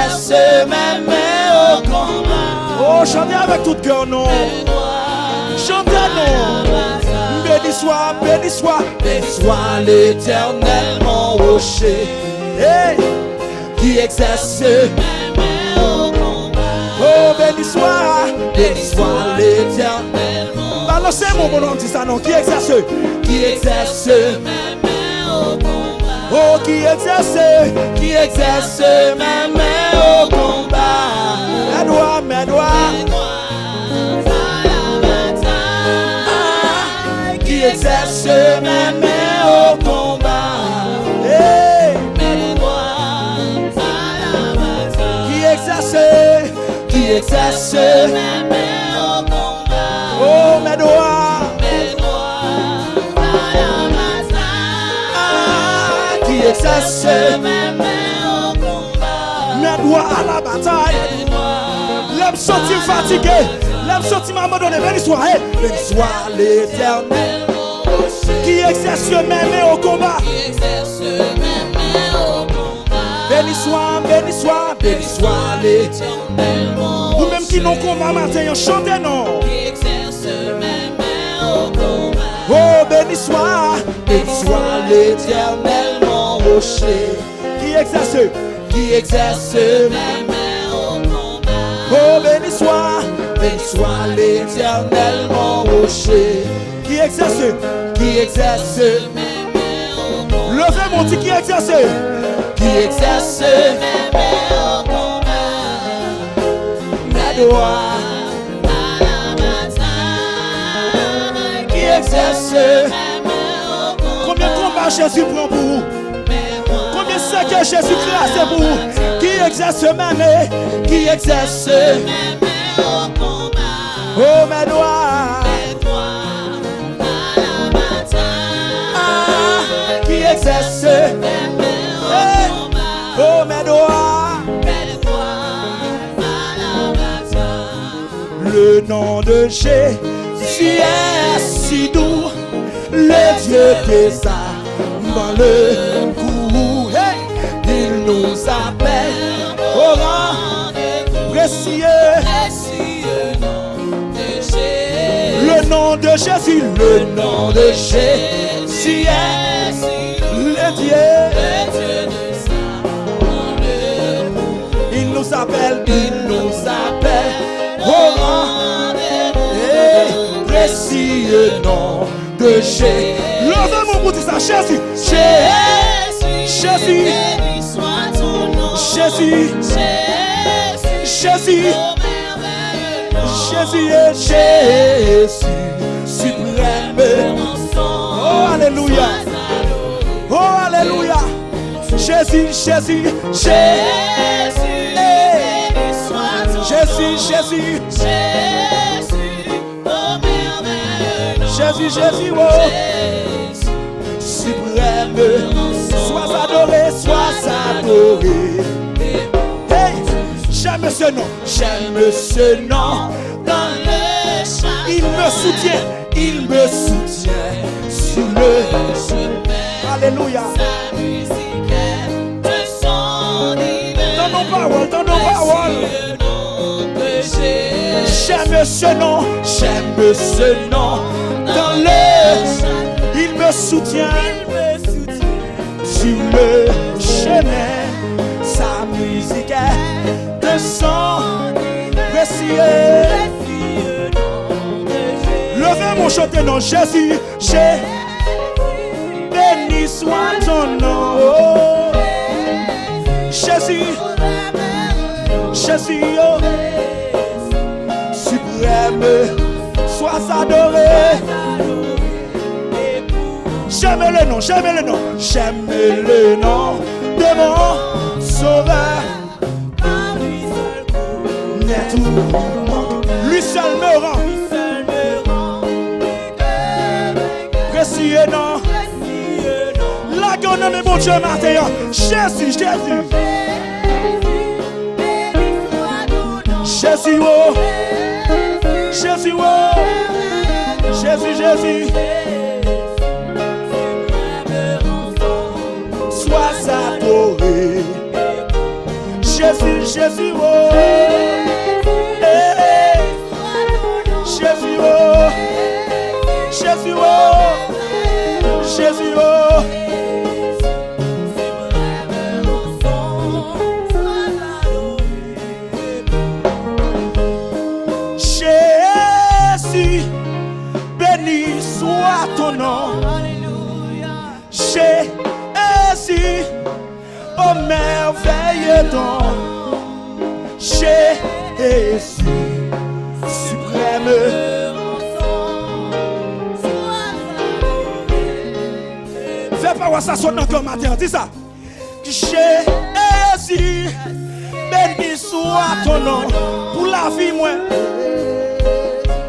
exerce même au combat. Oh, chantez avec tout cœur, non. Chantez, non. Béni soit, béni soit, Béni soit l'Éternel, mon rocher, hey, qui exerce même au combat. oh, béni soit l'Éternel, mon balancez mon bon nom, dit ça, non. Qui exerce, qui exerce même au combat. oh, qui exerce Même au combat. mes doigts, Qui exerce même au combat. hey, qui exerce même au combat. oh, mes doigts, qui exerce même au combat. mes doigts à la bataille. L'homme sorti fatigué, l'homme sorti m'abandonné. Béni soit, hey, béni soit l'Éternel, qui exerce même au combat. Béni soit l'Éternel, mon vous même qui n'ont combat matin, chantez non. qui exerce même au combat. Oh, béni soit l'Éternel, mon rocher, qui exerce, même au combat. oh, béni soit l'Éternel, mon rocher, qui exerce, même au combat. levez mon dit qui exerce, Qui exerce même au combat. mes doigts, À la bataille. Qui exerce même au combat. combien de combats Jésus prend pour vous? Combien c'est que Jésus classe pour vous? Qui exerce même, qui exerce, Même au combat. oh, mes doigts, À la bataille. qui exerce, Même hey, au combat. oh, mes doigts. Le nom de Jésus est si doux, le Dieu des âmes, le coup, hey, il nous appelle au rang précieux. Le nom de Jésus est le Dieu. Il nous appelle au rang précieux nom de Jésus. Levez mon bout de ça, Jésus. Jésus. Jésus est Jésus suprême. Oh, alléluia. Oh, alléluia. Jésus. Jésus, oh, suprême. Sois adoré. Hey, j'aime ce nom. Dans le champ. Il me soutient sur le chemin. Alléluia. Sa musique est de son divin. Dans nos paroles. Le nom de Jésus. J'aime ce nom. Dans le, il me soutient sur le chemin. Sa musique est de son précieux. Levez mon chanter nom, Jésus. Béni soit ton nom. Oh. Jésus, oh. Suprême, sois adoré. J'aime le nom de mon sauveur. N'est tout, lui seul me rend précieux nom. La gonne de mon Dieu matin. Jésus, oh. Jésus. Sois adoré. Jésus, Jésus, oh. Jésus, oh. Jésus, oh. Jésus, oh. Jésus, béni soit ton nom. Jésus, oh merveilleux don. Jésus, suprême. Fais pas ça sonne encore matin, dis ça. Jésus, béni soit ton nom. Pour la vie, moi.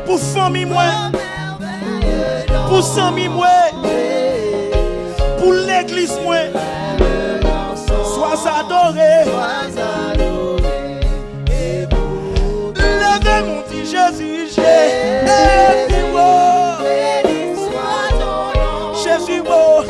Pour famille, moi. Pour famille, moi. Pour l'église, moi. Sois adoré. Levez mon petit Jésus, Jésus, oh. Jésus, oh.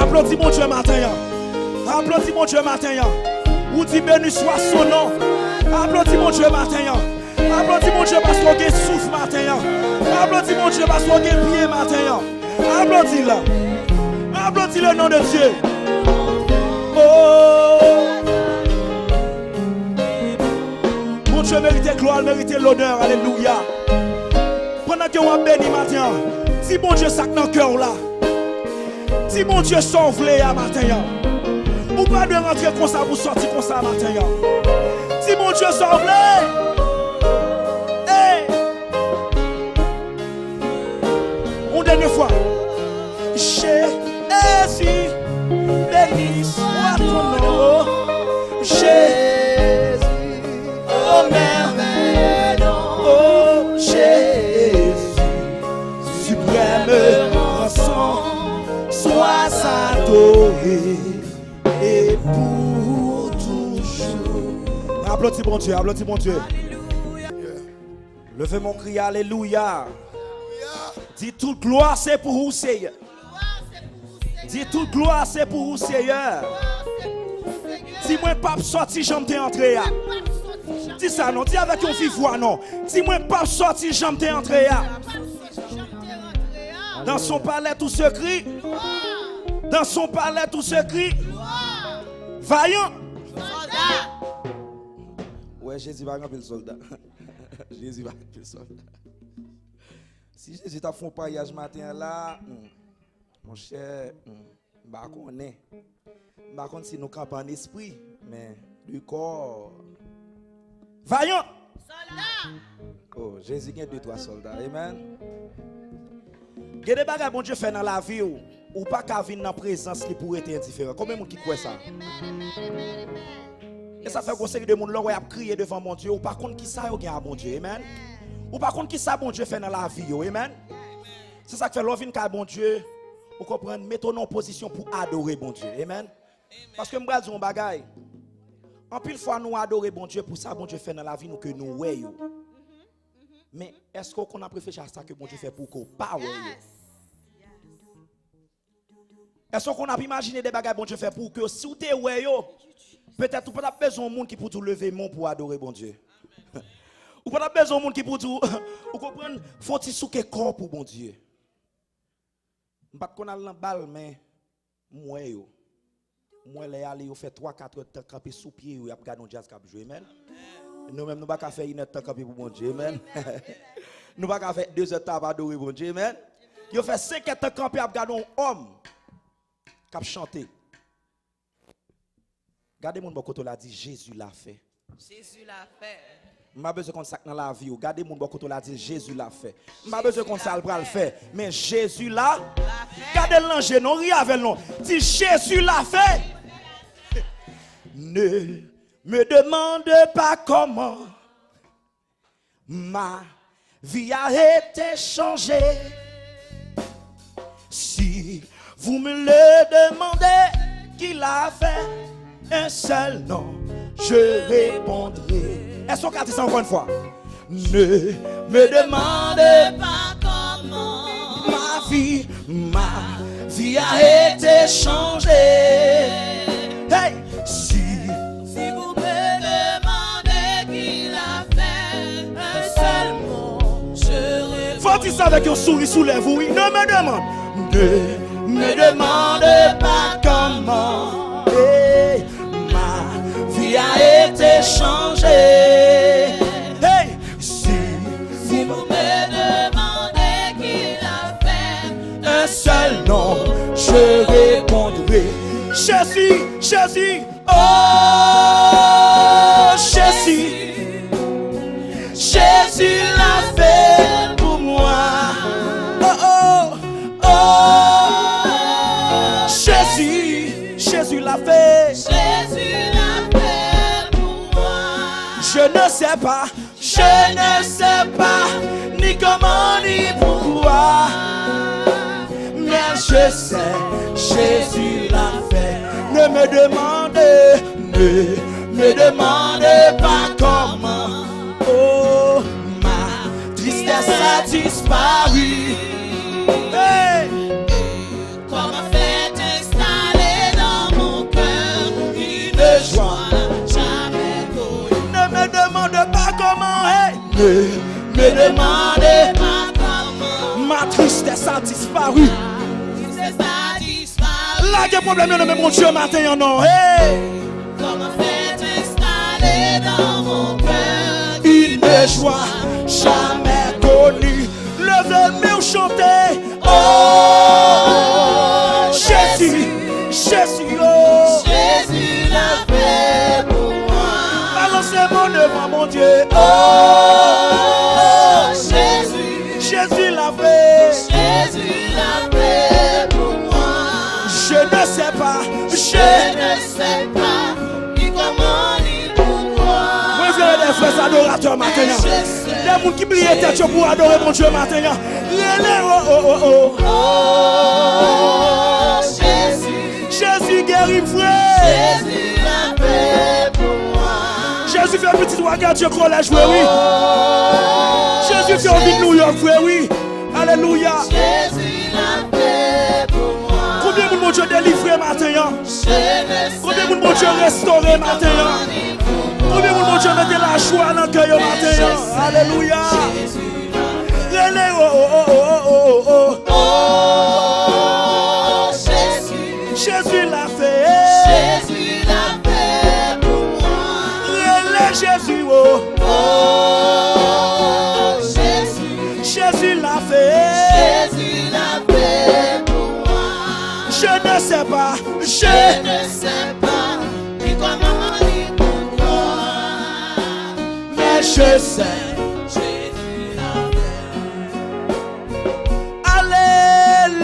Applaudis mon Dieu matin. Applaudis mon Dieu matin. Ou dit béni soit son nom. Applaudis mon Dieu matin. Applaudis mon Dieu parce qu'on a souffle matin. Applaudis mon Dieu parce qu'on a pied matin. Applaudis-le. Applaudis le nom de Dieu. Oh. Mon Dieu mérite gloire, mérite l'honneur. Alléluia. Pendant que on béni matin, dis mon Dieu ça dans le cœur là. Si mon Dieu sauve-les à matin, ou pas de rentrer comme ça pour sortir comme ça à matin. Si mon Dieu sauve-les, une dernière fois, Jésus, béni soit ton nom, Jésus, oh merveilleux, oh Jésus, suprême rançon. Sois adoré et pour toujours. Applaudis mon Dieu, applaudis mon Dieu. Levez mon cri, alléluia. Dis toute gloire c'est pour vous, Seigneur. Dis toute gloire c'est pour vous, Seigneur. Dis-moi pas sortir, j'aime t'entrer. Dis ça non, dis avec une vive voix non. Dis-moi pas sortir, j'aime t'entrer. Dans son palais tout se crie. Dans son palais tout se crie. Vaillant. Soldat. Ouais, Jésus va remplir le soldat. Jésus va remplir le soldat. Si Jésus t'a fait un paillage matin là, mon cher, bah connaît. Bah contre si nous campons en esprit, mais du corps. Vaillant. Soldat. Oh, Jésus a 2-3 soldats. Amen. Il y a des bagages que bon Dieu fait dans la vie ou pas qu'à venir dans la présence qui pourrait être indifférent. Combien de monde qui croit ça? Et ça fait qu'on sait que des gens qui ont crié devant mon Dieu ou par contre qui ça a bon Dieu. Amen. Ou par contre qui ça bon Dieu fait dans la vie. Amen. C'est ça qui fait l'envie de bon Dieu. Vous comprenez? Mettons-nous en position pour adorer bon Dieu. Amen. Parce que je vais dire un bagage. En pile fois nous adorons bon Dieu pour ça bon Dieu fait dans la vie nous que nous voyons. Mais est-ce qu'on a réfléchi à ça que bon Dieu fait pour qu'on pas voyons? Est-ce qu'on a imaginé des bagages bon Dieu fait pour que si vous êtes voyons, peut-être vous n'avez pas besoin de monde qui pour tout lever mon pour adorer bon Dieu. Ou pas besoin de monde qui pour tout vous comprenez? Faut-il souquer corps pour bon Dieu. Pas qu'on a la balle mais moi les aller yo fait 3-4 heures temps camper sous pied ou y a regarder un jazz cap jouer amen. Nous même nous pas faire une heure temps camper pour bon Dieu amen. Nous pas faire 2 heures temps adorer bon Dieu amen. Yo fait 5 heures temps camper à regarder un homme qui chanter. Regardez mon bon côté là dit Jésus l'a fait. Jésus l'a fait. M'a besoin qu'on ça dans la vie. Regardez mon bon côté là dit Jésus l'a fait. M'a besoin qu'on ça le faire. Mais Jésus l'a fait. Regardez l'ange non ri avec non. Dit Jésus l'a fait. Ne me demande pas comment ma vie a été changée. Si vous me le demandez, qui l'a fait? Un seul nom, je répondrai. Est-ce qu'on a dit ça encore une fois? Ne me demandez Pas comment ma vie a été changée. Hey, si si vous me demandez qui l'a fait, un seul mot, je faut dire ça avec un sourire sous les vous. Oui, ne me demande. Ne me demandez pas comment. Hey, ma vie a été changée. Hey, si vous me demandez qui l'a fait, un seul nom, je répondrai. Jésus, Jésus, oh Jésus, Jésus l'a fait pour moi. Oh oh oh, Jésus, Jésus l'a fait. Jésus l'a fait pour moi. Je ne sais pas, ni comment ni pourquoi, mais je sais, Jésus l'a fait. Ne me demandez pas comment. Oh, ma tristesse a disparu. Hey. Comment fait installer dans mon cœur une joie jamais connue. Ne me demande pas comment. Hey. Ne me demandez Pas comment ma tristesse a disparu. c'est ça disparu. Là, il y a problème, mais mon Dieu, matin, non. Hey. Comment fait installer dans mon cœur Une joie jamais connue. Levez-moi chanter. Oh, Jésus, Jésus, oh. Jésus l'a fait pour moi. Balancez-moi devant mon Dieu. Oh, Jésus, Jésus l'a fait. Jésus l'a fait pour moi. Je ne sais pas. Je ne sais pas ni comment ni pourquoi. Moi, je veux des frères adorateurs maintenant. Je sais. Des gens qui plient tête pour adorer mon Dieu maintenant. Oh, Jésus, Jésus guérit, frère. Jésus l'a fait pour moi. Jésus fait un petit regard Dieu collège, frère, oui. Jésus fait envie de New York, frère, oui. Alléluia. Jésus l'a fait pour moi. Combien de mon Dieu délivré matin? Je ne sais Combien de mon Dieu restauré matin? ni pourquoi. Combien de mon Dieu mettait la joie dans le cœur matin? Alléluia. Oh, Jésus, Jésus l'a fait. Jésus l'a fait pour moi. Relais Jésus, oh. Oh, Jésus, Jésus l'a fait. Jésus l'a fait pour moi. Je ne sais pas. Je ne sais pas ni comment ni pourquoi, Mais je sais. Jésus l'a fait.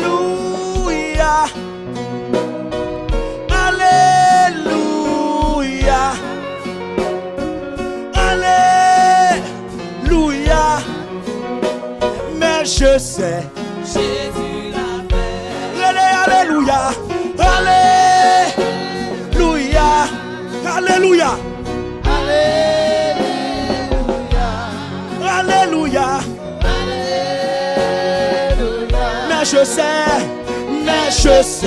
Alléluia. Alléluia. Alléluia. Mais je sais. Jésus l'a fait. Alléluia. Alléluia. Alléluia. Alléluia. Mais je sais. Jésus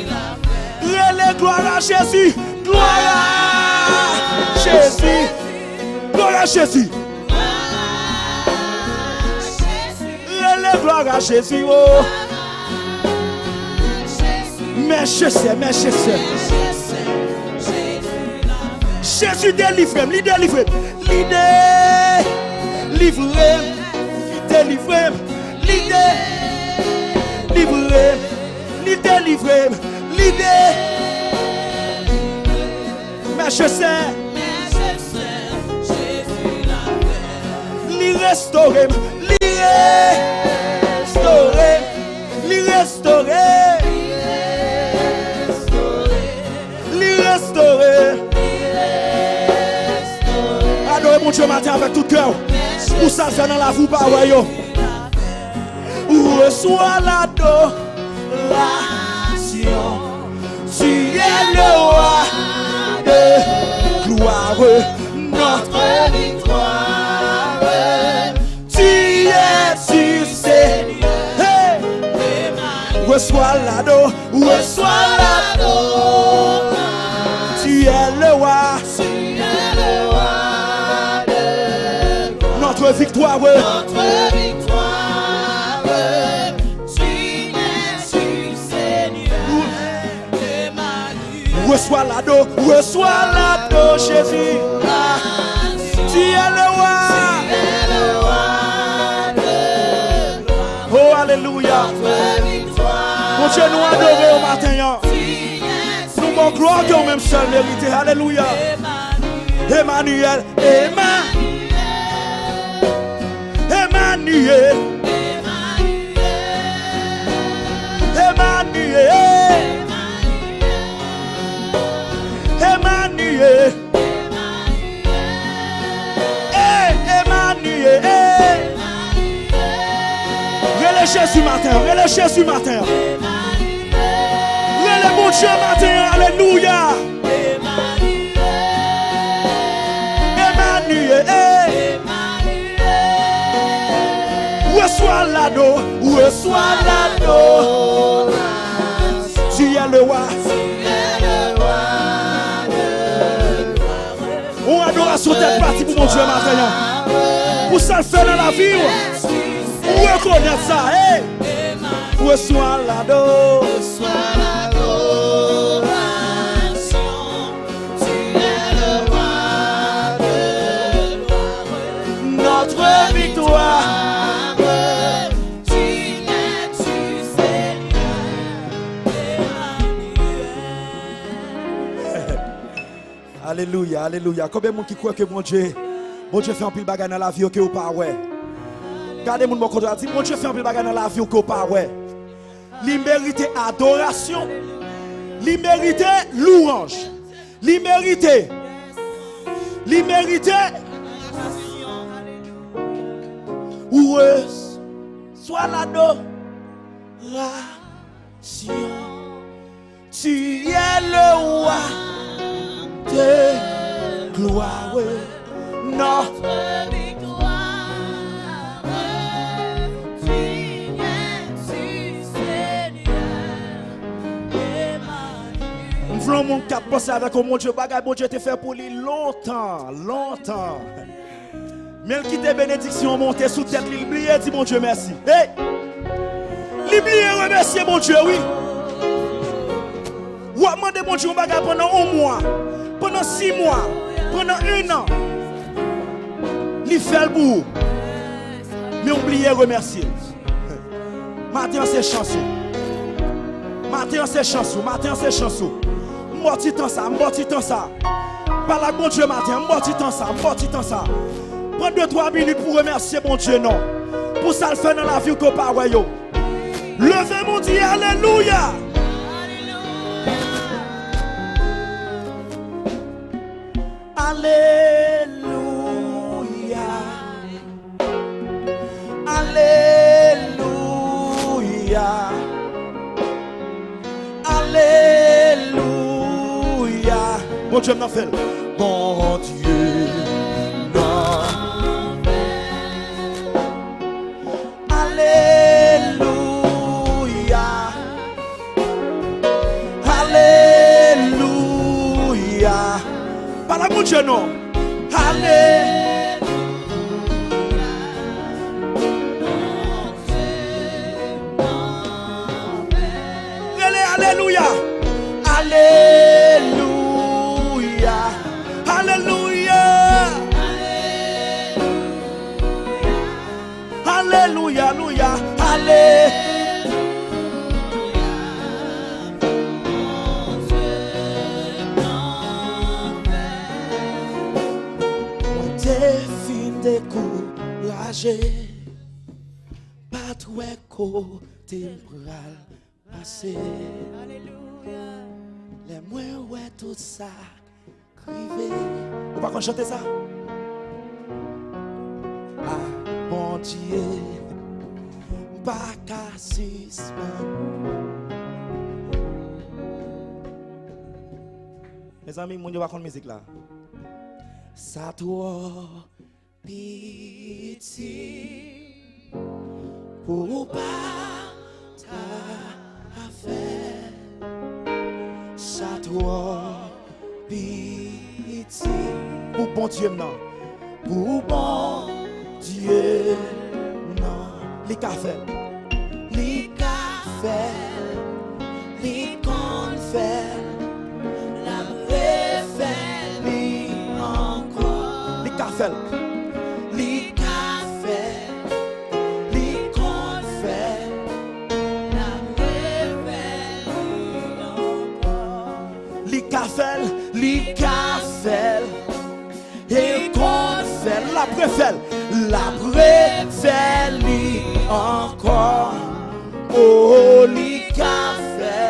l'a fait. Relais gloire à Jésus. Gloire à Jésus. Gloire à Jésus. Relais gloire à Jésus. Oh. Mais je sais. Jésus délivre, lui délivre, lui délivre. Mais je sais, Jésus l'a fait. lui restaurer, adorez mon Dieu matin avec tout cœur. Pour ça, c'est dans la vous pas yo. Reçois l'adoration. Tu es le roi de gloire. notre victoire. Tu es sur Seigneur. Hey. Reçois l'ado, reçois l'ado. Tu es le roi. Tu es le roi de gloire. Notre victoire. Notre victoire. Tu es sur Seigneur. Emmanuel. Reçois l'ado, Jésus. Tu es le roi. Tu es le roi de gloire. Oh, alléluia. Notre victoire. Mon Dieu, nous adorons au matin. Tu es sur Nous mon gloire qui même seul mérité. Alléluia. Emmanuel. Emmanuel. Emmanuel. Relais Jésus matin. Relais mon Dieu matin. Alléluia. Emmanuel. Reçois l'ado. Tu es le roi. On adoration tête partie pour mon Dieu matin. Pour ça le faire dans la vie. On reconnaît ça. Hey. Reçois l'ado. Notre victoire. Alléluia, alléluia. Combien de monde qui croit que mon Dieu fait un pile bagarre dans la vie que vous pas ouais. Regardez mon côté dit mon Dieu fait un pile bagarre dans la vie que vous pas ouais. Il mérite adoration. Il mérite louange. Il mérite heureuse soit l'adoration. Tu es le roi de gloire. Notre victoire. Tu es sur Seigneur. Emmanuel. nous voulons mon cap passer avec mon Dieu. Bagay bon Dieu te fait pour lui longtemps. Mais il quitte bénédiction monter sous tête, il oublie, dit mon Dieu merci. Hey! Il oublie remercier mon Dieu, oui. Ou a demandé mon Dieu bagay pendant un mois, pendant 6 mois, pendant 1 an. Il fait le bout. Mais oubliez remercier. Matin c'est chanson. Matin c'est chanson. M'boti tant ça. Par la bon Dieu matin, m'boti tant ça. Prends 2-3 minutes pour remercier mon Dieu non. Pour ça le faire dans la vie que pas ouais yo. Levez mon Dieu, alléluia. Alléluia. Alléluia. Alléluia. Bon Dieu m'en fait. Bon Dieu m'en fait. Alléluia. Alléluia. Par la mon Dieu non. Alléluia. Alléluia. Alléluia. Alléluia. Alléluia. Alléluia. On t'est fin découragé. Pas trop côté bral passé. Les moins ouais tout ça crivé. On va chanter ça. Ah mon Dieu, pas cassisme. Mes amis, mon Dieu va prendre musique là. ça trop petit pour pas ta affaire. Ça trop petit pour bon Dieu non. Pour bon Dieu non. Les cafés. Les cafés. Les confès. La préfère. Les encore. Les cafés. Les cafés. Les confès. La préfère. Les cafés. Les cafés. Et qu'on fait la préfère encore. Oh, li café.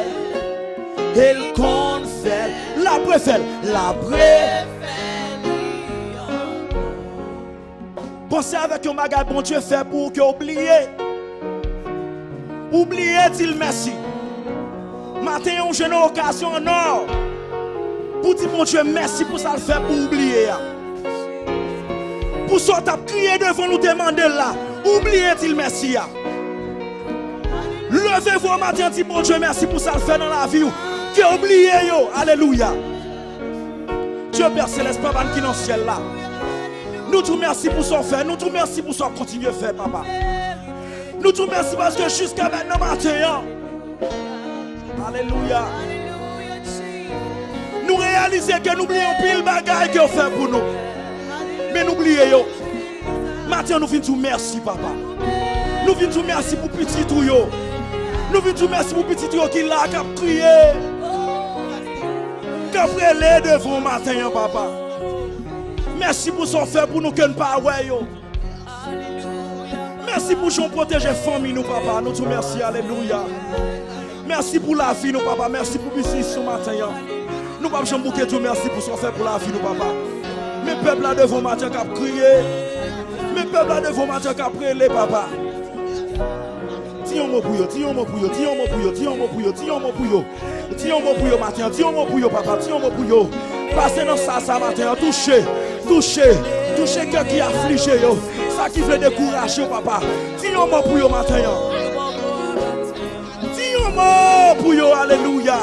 Et qu'on fait la préfère pensez avec un bagage bon Dieu fait pour que oubliez-il merci. Matin, on j'ai une occasion en or pour dire mon Dieu merci pour ça le faire pour oublier. Pour ça, tu as crié devant nous demander là. Oubliez-il merci. Levez-vous au matin, dit bon Dieu merci pour ça le faire dans la vie. Que oubliez yo. Alléluia. Dieu Père Céleste, Papa qui est dans le ciel là. Nous te remercions pour son faire. Nous te remercions pour son continuer à faire, Papa. Nous te remercions parce que jusqu'à maintenant matin. Alléluia. Nous réalisons que nous oublions pile bagaille que fait pour nous. Mais n'oubliez pas, maintenant nous venons tout merci papa. Nous venons tout merci pour petit tout yo. Nous venons tout merci pour petit tout yo qui là qui a crié. Qui a prélé devant matin papa. Merci pour son fait pour nous que nous pas ouais yo. Merci pour son protéger famille nous papa. Nous tout merci alléluia. Merci pour la vie nous papa. Merci pour business ce matin. Nous pas jamais bouquer tout merci pour son fait pour la vie nous papa. Mes peuples là devant matin qui a crié. Mes peuples là devant matin qui a prélé papa. Tiens mon pour yo, tiens mon pour yo, tiens mon pour yo, tiens mon pour yo, tiens mon pour yo. Tiens mon pour yo matin, tiens mon pour yo papa, tiens mon pour yo. Passez dans ça matin, toucher cœur qui affligé yo. Ça qui veut décourager papa. Tiens mon pour yo matin. Tiens mon pour yo, alléluia.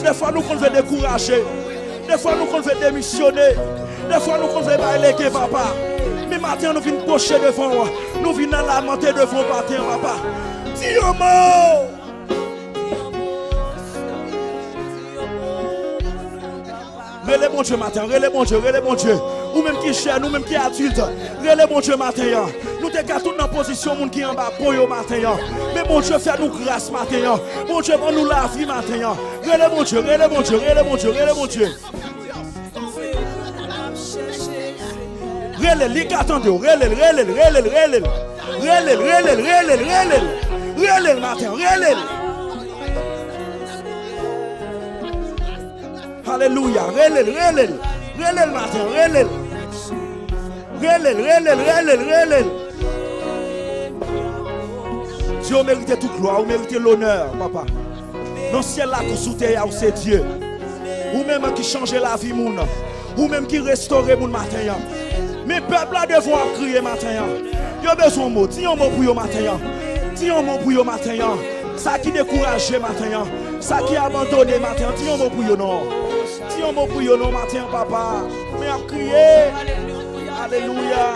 Des fois nous qu'on veut décourager. Des fois nous qu'on veut démissionner. Des fois nous qu'on veut bailler papa. Mais maintenant nous venons pocher devant. Nous venons lamenter devant papa. Tiens mon. Relais mon Dieu matin, relais mon Dieu. Ou même qui cher, nous même qui adulte. Relais mon Dieu matin. Nous te gardons dans position moun qui en bas pour yo matin. Mais mon Dieu fait nous grâce matin. Mon Dieu prend nous la vie matin. Relais mon Dieu. Relais, les attendez, relais matin, relais. Alléluia, relais matin, relais. Dieu mérite toute gloire, vous méritez l'honneur, papa. Dans le ciel là, sous terre, c'est Dieu. Ou même qui change la vie, ou même qui restaure mon matin. Mes peuples là devront crier matin. Ils ont besoin de mots. Tiens mon pour yo matin. Ça qui décourage matin. Ça qui abandonne matin. Tiens mon pour yo non. Tiens mon pour yo non matin papa. Mais à crier. Alléluia.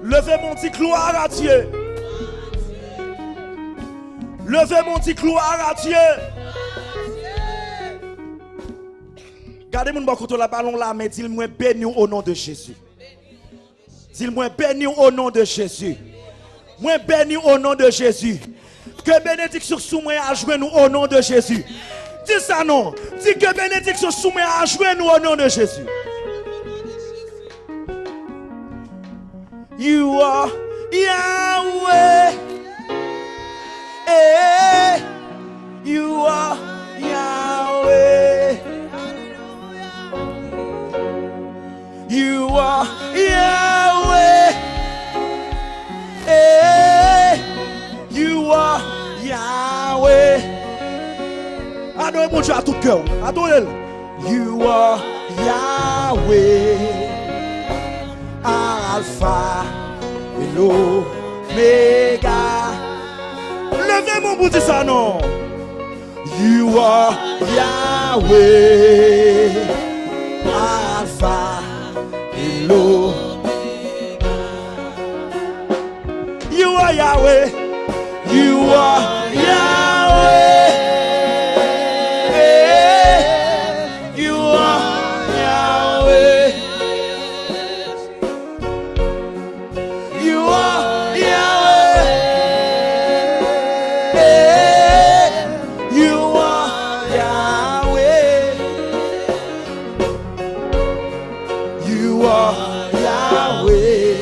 Levez mon petit gloire à Dieu. Levez mon petit gloire à Dieu. Gardez mon côté la ballon là, mais dis-moi béni au nom de Jésus. Dis-moi béni au nom de Jésus. Moi béni au nom de Jésus. Que bénédiction sous moi à jouer nous au nom de Jésus. Dis ça non. Dis que bénédiction sous moi à jouer nous au nom de Jésus. You are Yahweh. You are Yahweh. You are Yahweh. You are Yahweh. Adorez mon Dieu à tout cœur. Adorez. You are Yahweh. Alpha et l'Omega. Levez mon bout de ça, non. You are Yahweh. Alpha et l'Omega. You are Yahweh. You are Yahweh. You are Yahweh. You are Yahweh. You are Yahweh. You are Yahweh.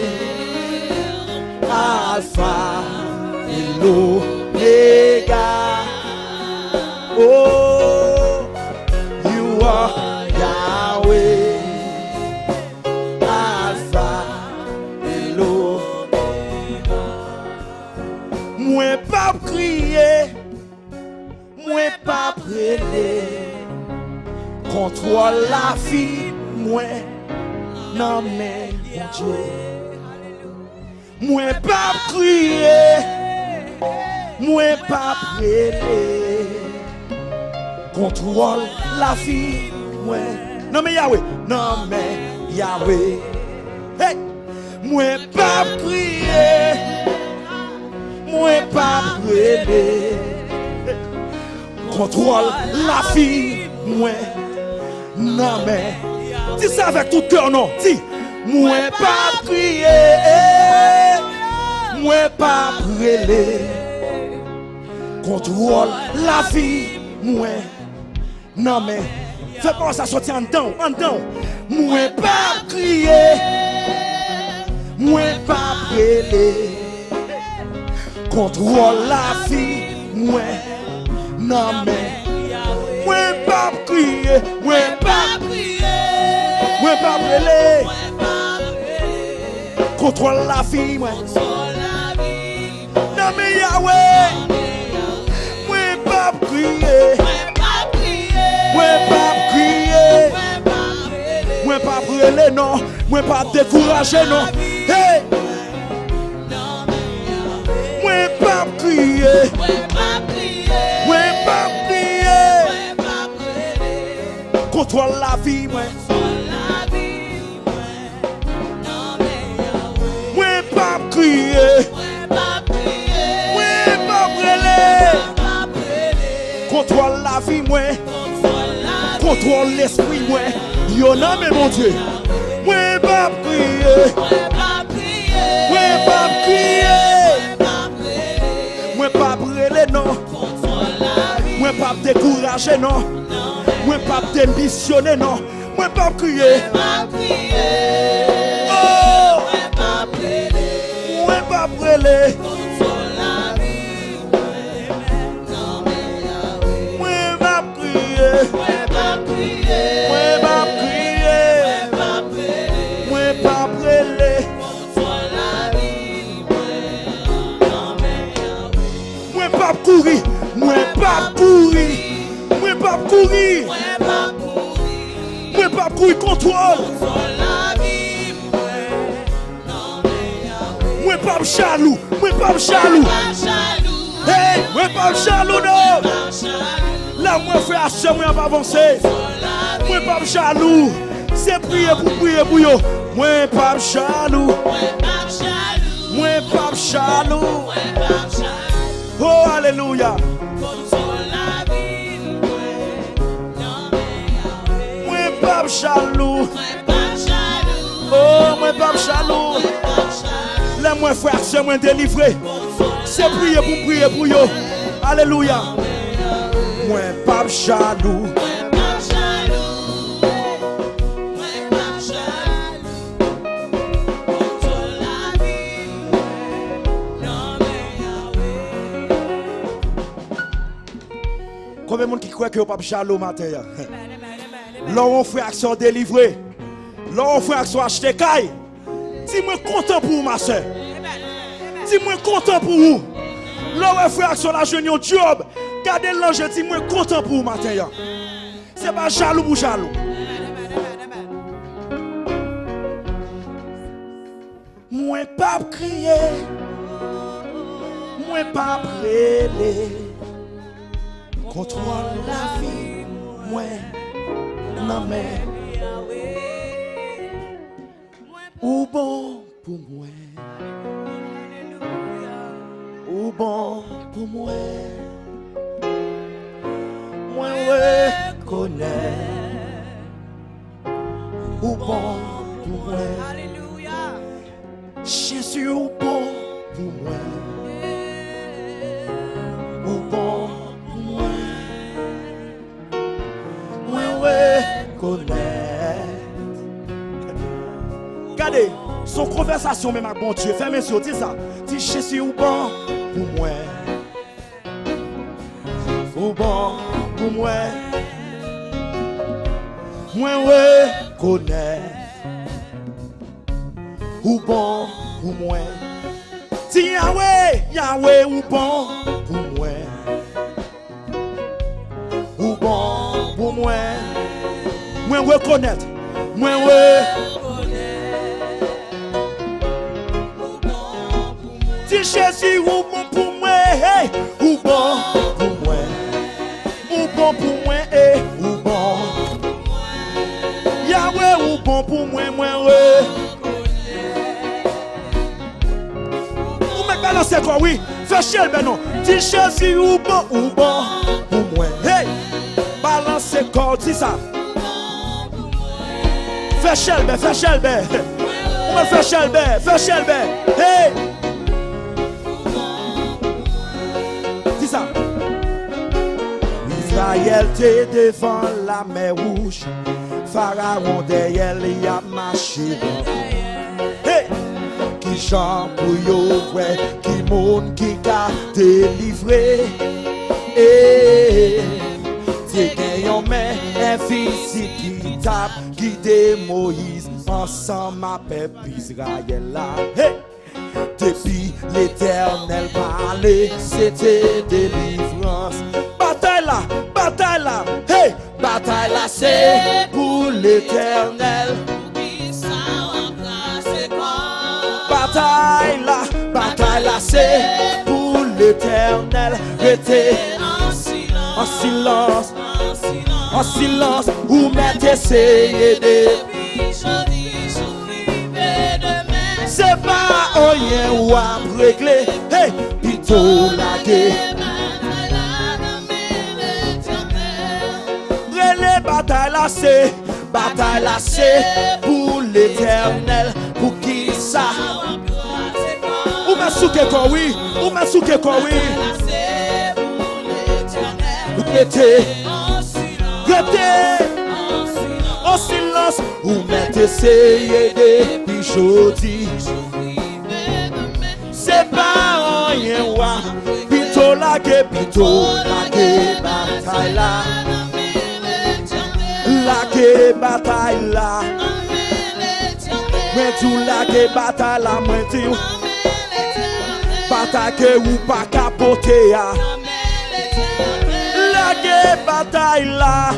Alpha et l'Omega. Oh, you are Yahweh. Alpha et l'Omega. Moi pas crier, moi pas prêler. Contrôle la vie, moi non mais Dieu. Moi pas crier, moi pas prêler. Contrôle la vie, moi non mais Yahweh, non mais Yahweh. Hey, moi pas crier, moi pas prêler. Contrôle la vie, moi non mais. Dis ça avec tout cœur, non. Dis, moi pas crier, moi pas prêler. Contrôle la vie, moi non mais. Fais pas ça sortir en dedans, en dedans. Moi pas crier, moi pas prêler. Contrôle la vie, moi non mais. Moi pas crier, moi pas crier, moi pas prêler. Contrôle la vie, moi. Non mais Yahweh. Moi pas crier, moi pas crier, moi pas brûler non, moi pas décourager non. Hey, moi pas crier, moi pas crier. Contrôle la vie, moi. Moi pas crier, moi pas brûler. Contrôle la vie, moi. Contrôle l'esprit, moi. Yo non mais mon Dieu. Moi pas crier, moi pas crier. Moi pas brûler non. Moi pas décourager non. Moi pas démissionner non. Moi pas crier. Oh, moi pas brûler. Moi pas crier. Moi pas crier. Moi pas brûler. Moi pas courir. Moi pas courir. Moi pas courir. Moi pas courir contrôle. Moi pas jaloux. Moi pas jaloux. Hey, moi pas jaloux non. Là moi frère action moi pas avancer. Moi pas jaloux. C'est prier pour yo. Moi pas jaloux. Moi pas jaloux. Oh alléluia. Moi pas jaloux. Oh moi pas jaloux. Là moi frère c'est moi délivré. C'est prier pour yo. Alléluia. Moi pas jaloux. Combien de monde qui croit que vous pas jaloux matin? Là on fait action délivrée. Là on fait action acheter caille. Dis-moi content pour ma soeur. dis moi content pour vous. Le frère sur la jeune job. Gardez l'ange, dis moi content pour vous matin. C'est pas jaloux pour jaloux. Moi pas crier. Moi pas brûler. Contrôle la vie. Moi non mais ou bon pour moi. Ou bon pour moi. Moi reconnais. Ou bon pour moi. Alléluia. Jésus ou bon pour moi. Ou bon pour moi. Moi reconnais. Regardez, son conversation même avec bon Dieu. Fermez les yeux, dis ça. Dis Jésus ou bon pour moi. Ou bon pour moi. Moi reconnais. Ou bon pour moi. Dis Yahweh, Yahweh ou bon pour moi. Ou bon pour moi. Moi reconnaître. Moi dis Jésus ou bon pour moi. Hey. Ou bon pour moi. Ou bon pour moi. Hey. Ou bon. Yahweh ou bon pour moi. Moi balancez quoi, oui. Fais chier, ben non. Dis Jésus ou bon pour moi. Hey, balancez quoi, dis ça. Fais chier, ben, fais chier, ben. On me fait chier, ben, fais chier, ben. Hey, dis ça. Israël t'est devant la mer rouge. Pharaon derrière, il a marché. Hey. Qui chante pour yo vrai, qui monde qui a délivré. C'est gagnant mais invisible qui tape, guidé Moïse ensemble ma peuple Israël là. Hey! Depuis l'Éternel parlait, c'était délivrance. Bataille là, hey! Bataille là c'est pour l'Éternel. Bataille là, c'est pour l'Éternel. Restez en silence, ou mettez essayez de. C'est pas rien ou à régler, hey, plutôt la guerre. Bataille là, c'est pour l'Éternel. Pour qui ça? Ou m'a souké quoi oui, ou m'a souké quoi oui. Restez en silence, ou mettez essayez depuis jeudi. C'est pas rien ouah, plutôt la guerre, bataille là. La guerre, bataille là. Moi tout la guerre, bataille là, moi tout. Bataille ou pas capoter ya. La guerre bataille là.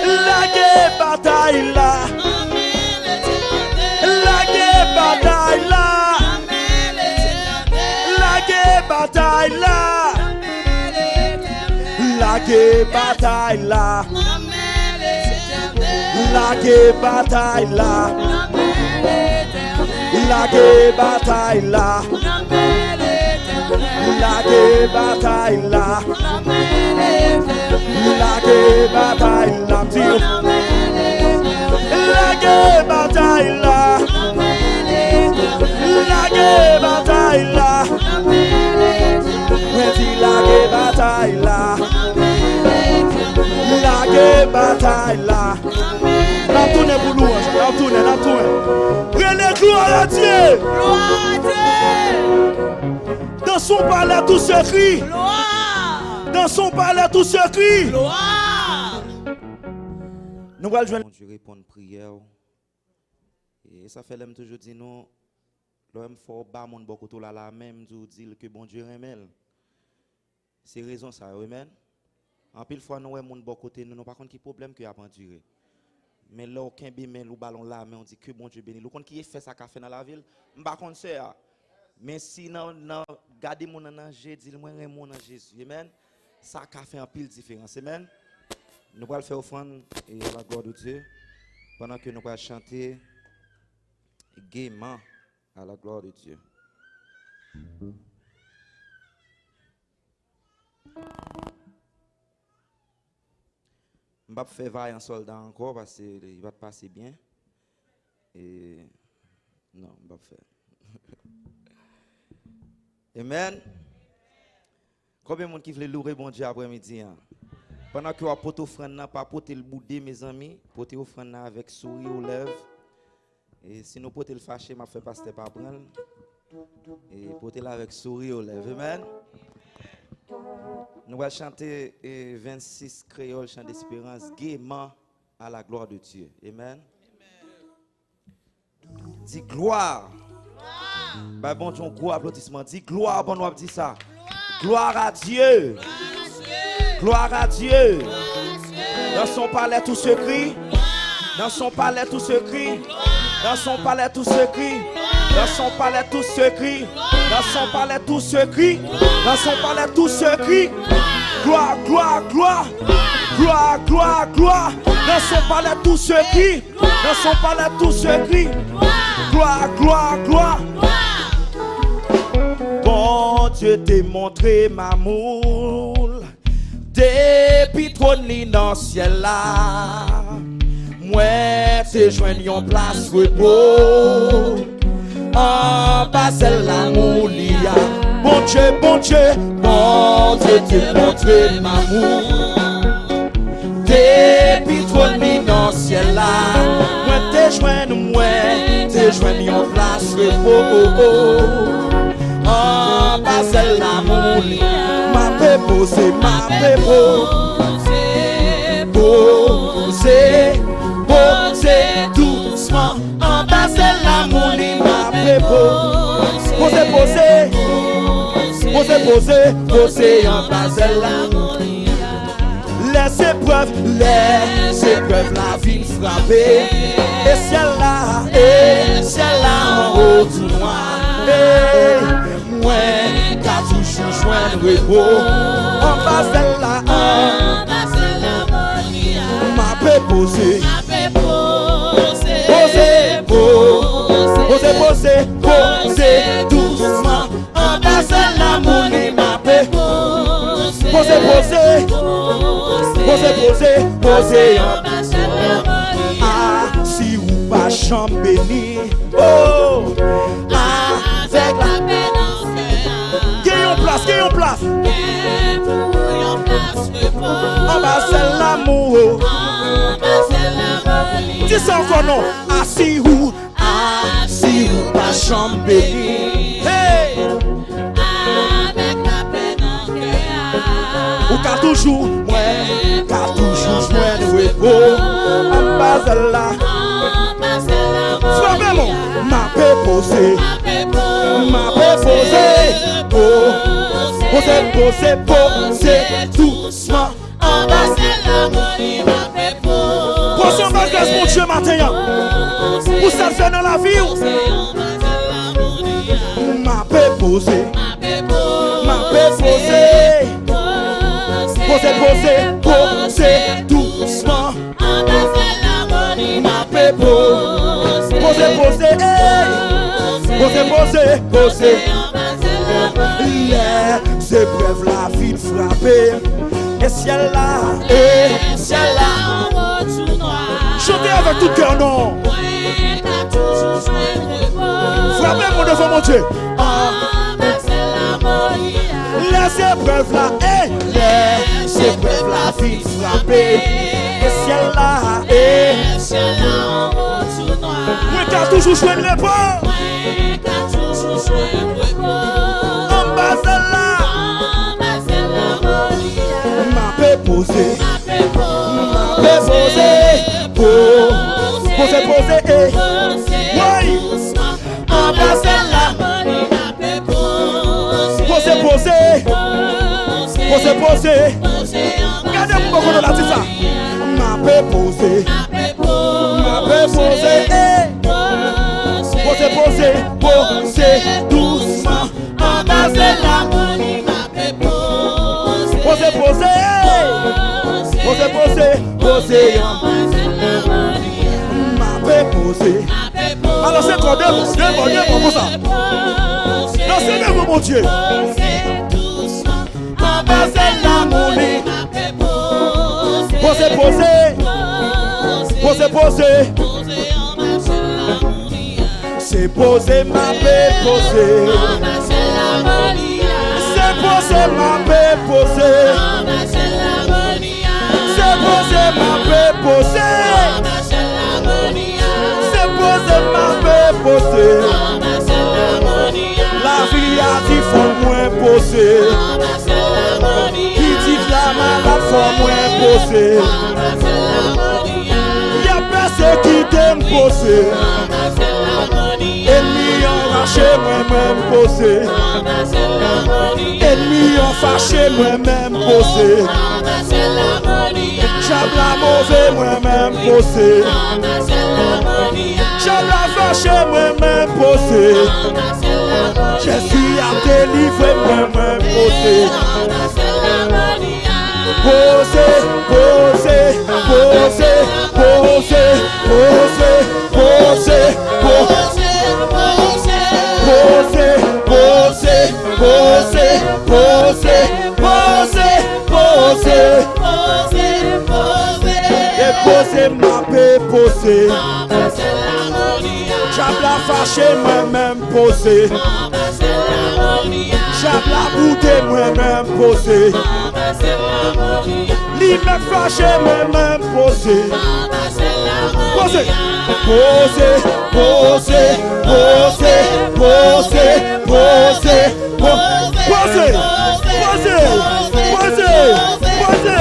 La guerre bataille là. La guerre bataille là. La guerre bataille là. La guerre bataille là. La guerre bataille là. La guerre bataille là. La guerre bataille là. La guerre bataille là. La guerre bataille là. La guerre bataille là. La guerre bataille là. La guerre bataille là. La tourne pour louange, la tourne. Prenez gloire à Dieu. Dans son palais tout se crie. Dans son palais tout se crie. Nous allons jouer. Dieu répond prière. Et ça fait l'aime toujours dire non. L'homme faut bas mon bokoto là même dire que bon Dieu remel. C'est raison ça, amen. En pile fois nous mon bokoté nous pas contre qui problème que a enduré. Mais là aucun bien ou ballon là mais on dit que bon Dieu béni. Le compte qui fait ça qu'a fait dans la ville, m'pa contre ça. Mais si non garder mon dans Jésus, moi mon dans Jésus. Amen. Ça qu'a fait un pile différence. Amen. Nous allons faire offrande et à la gloire de Dieu pendant que nous allons chanter gaiement à la gloire de Dieu. Je ne vais pas faire vaillant soldat encore parce qu'il va te passer bien. Et non, je ne vais pas faire. Amen. Combien de monde qui veut louer bon Dieu après-midi? Pendant que vous portez offrande, pas porter le boudé, mes amis, portez offrande avec sourire aux lèvres. Et si nous portez le fâché, m'a fait pasteur pas prendre. Et portez la avec sourire aux lèvres. Amen. Nous allons chanter 26 créoles, chant d'espérance, gaiement à la gloire de Dieu. Amen. Dis gloire. Bah bon, ton gros applaudissement. Dis gloire, bon, on dit ça. Gloire à Dieu. Gloire à Dieu. Dans son palais tout se crie. Dans son palais tout se crie. Dans son palais tout se crie. Dans son palais tout se crie. Dans son palais tout se crie. Dans son palais tout se crie. Gloire, gloire, gloire. Gloire, gloire, gloire. Dans son palais tout se crie. Dans son palais tout se crie. Gloire, gloire, gloire. Bon Dieu t'ai montré ma moule. Depuis trône dans le ciel là. Moi t'ai joint en place repos. En bas c'est l'amour l'ia. Bon Dieu, bon Dieu. Bon Dieu t'ai montré ma moule. Depuis trône dans le ciel là. Moi t'ai joint en place repos. En bas c'est l'amour ma paix posée, ma paix posée doucement. En bas c'est l'amour ma paix posée en bas c'est l'amour. Les épreuves la vie frappée. Et ciel là en haut tout noir. Moi, car toujours joindre repos. En bas celle-là, ma paix posée. Posée doucement. En bas celle-là, mon ma paix. Posée en bas celle-là. Ah, si ou pas chambre bénie. Oh, avec la paix dans le cœur. Qui en place. En bas c'est l'amour. Dis ça encore non. Assis ou pas chambre bénie. Hey. Avec la paix dans le cœur. Ou car toujours joindre repos. En bas c'est là. Frappez-moi. Ma paix posée. Ma paix posée doucement. En bas c'est l'amour, ma paix posée. Pour son bagage, mon Dieu, matin. Pour ça faire dans la vie. Ma paix posée. Ma paix posée doucement. En bas c'est l'amour, ma paix posée. Les épreuves la vie frappée. Et ciel là en haut tout noir. Chantez avec tout cœur non. Frappez-moi devant mon Dieu. Les épreuves là les épreuves la vie frappée. Et ciel là en haut tout noir. Moi car toujours joué le repos. En bas celle-là, ma paix posée, oui, en bas celle-là, Posé, posé. Regardez-moi comment on a dit ça. M'a posé. M'a posé. Posé, posé. Posé doucement. Embrasser l'harmonie, m'a posé. Posé, posé. Posé, posé. Posé. M'a posé. Alors c'est quoi? Deux mots comme ça. Non, c'est deux mots, mon Dieu. Embrasser l'harmonie, Posé, posé. Posé, posé. C'est posé, ma paix, posé. C'est posé, ma paix, posé. C'est posé, ma paix, posé. C'est posé, ma paix, posé. La vie a dit faut moins posé. Qui dit la malade faut moins posé. Y'a personne qui t'aime posé. Ennemi en raché moi-même posé. Ennemi en fâché moi-même posé. J'abla mauvais moi-même posé. J'abla fâché moi-même posé. Jésus a délivré moi-même posé. Posé, posé, posé, posé, posé, posé, posé, posé, posé, posé, posé, posé, posé, et posé ma paix posé. J'abla fâché moi-même posé. J'abla bouté moi-même posé. Li me fâché moi-même posé. Posé, posé, posé, posé, posé, posé, posé, posé, posé, posé.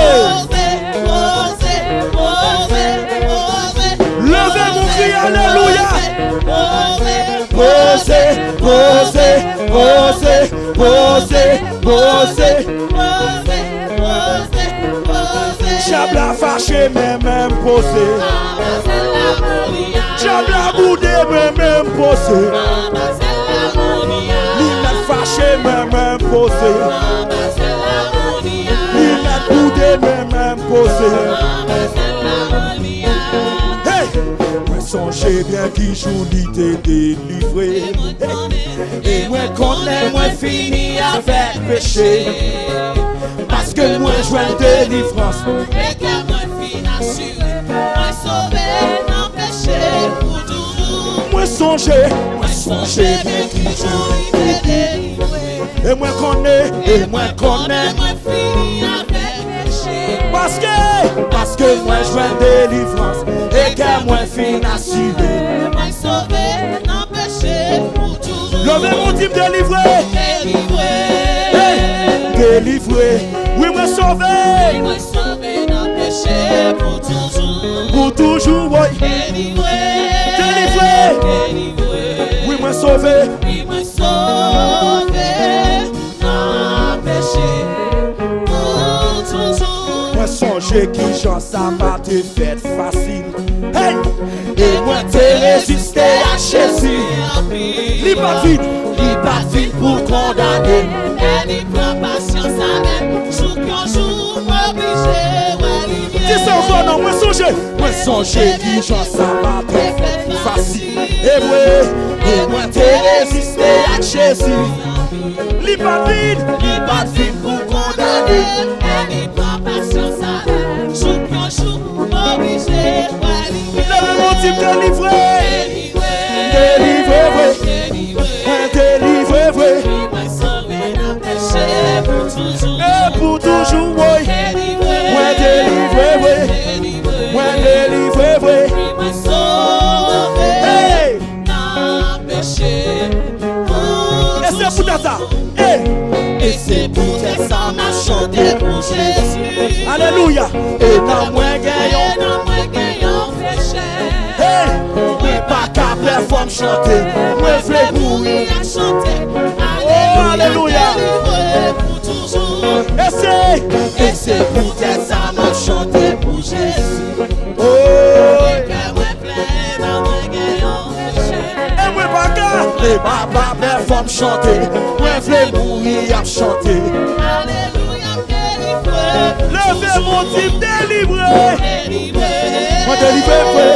Levez mon cri, alléluia. Posé, posé, posé, posé, posé. J'abla fâché, mais même posé. J'abla boudé, mais même posé. Li me fâché, mais même posé. Li me boudé, mais même posé. Hey! Moi songez bien qui joue l'idée délivré. Et moi connais, moi fini avec péché. Parce que moi je veux délivrance. Et que moi fin assuré, moi sauvé, non péché pour toujours. Moi songez bien qui joue délivré. et moi connais, Moi fini avec péché. Parce que moi je veux délivrance. Et que moi fin assuré. Moi sauvé, non péché pour toujours. Levez mon type délivré. Délivré. Hey, délivré. Oui, moi sauvé. Moi sauvé, non péché pour toujours. Pour toujours, oui. Délivré. Délivré. Oui, moi sauvé. Oui, moi sauvé, non péché pour toujours. Moi songez qui j'en ça m'a te fait facile. Hey! Et moi t'ai résisté à Jésus. Li pas vite pour condamner. Et il prend patience avec jour qu'un jour obligé. Dis ça encore non, moi songez qui j'en ça m'a te fait facile. Et moi t'ai résisté à Jésus. Li pas vite pour condamner. Et il prend patience avec jour qu'un jour obligé. Lève mon type délivré. Délivré, vrai. Délivré, vrai. Et pour toujours, oui. Moi délivré, oui. Moi délivré, oui. Hey! Et c'est pour ça. Hey! Et c'est pour ça m'a chanté pour Jésus. Alléluia. Et dans moi gagnons. Hey! Oui, pas qu'à performer chanter. Moi v'lais mourir. chanter. Oh, alléluia. Pour toujours. Et c'est C'est papa, mère, femme chanter. Moi, je veux mourir à chanter. Alléluia, délivré. Levez mon type délivré. Délivré. Moi, délivré, vrai.